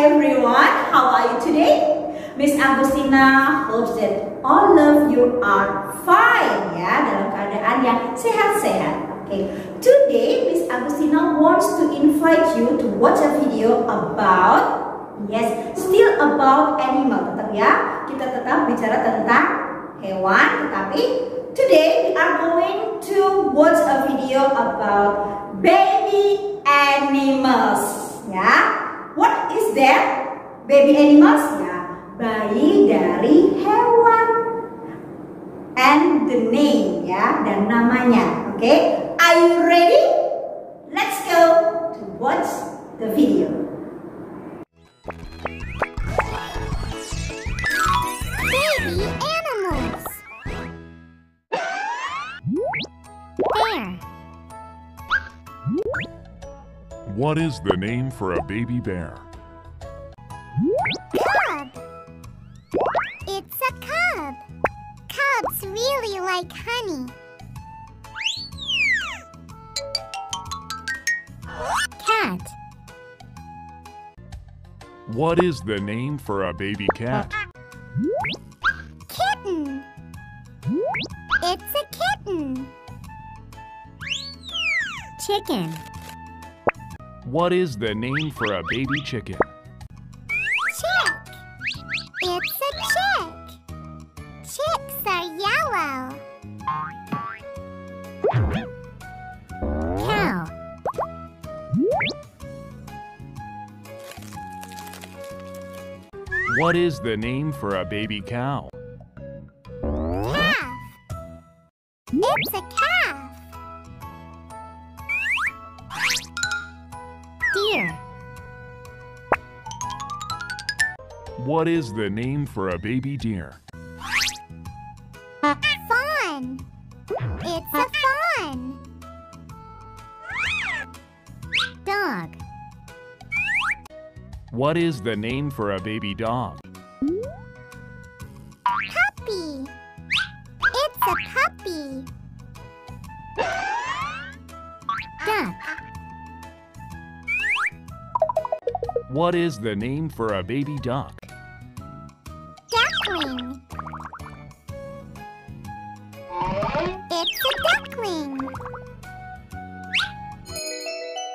everyone, how are you today? Miss Agustina hopes that all of you are fine ya, dalam keadaan yang sehat-sehat. Okay. Today Miss Agustina wants to invite you to watch a video about still about animal. Tetap ya, kita tetap bicara tentang hewan, tetapi today we are going to watch a video about baby animals. Ya, what is that? Baby animals ya, bayi dari hewan. And the name ya, dan namanya. Okay, are you ready? Let's go to watch the video. Baby animals. Bear. What is the name for a baby bear? Cub. It's a cub. Cubs really like honey. Cat. What is the name for a baby cat? Kitten. It's a kitten. Chicken. What is the name for a baby chicken? Chick. It's a chick. Chicks are yellow. Cow. What is the name for a baby cow? Calf. It's a calf. Deer. What is the name for a baby deer? Fawn. It's a fawn. Dog. What is the name for a baby dog? Puppy. It's a puppy. Duck. What is the name for a baby duck? Duckling. It's a duckling.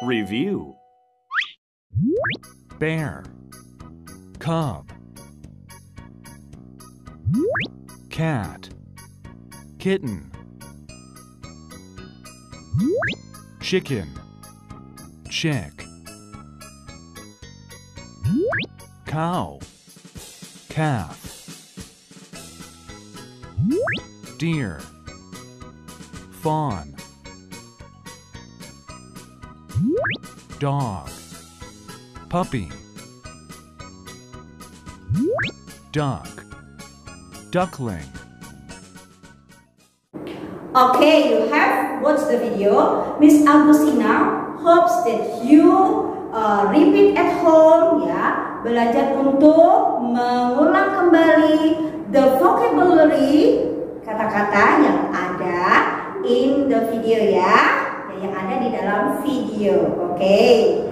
Review. Bear, cub, cat, kitten, chicken, chick, cow, calf, deer, fawn, dog, puppy, duck, duckling. Okay, you have watched the video. Miss Agustina hopes that you repeat at home ya, belajar untuk mengulang kembali the vocabulary, kata-kata yang ada in the video ya, yang ada di dalam video. Okay.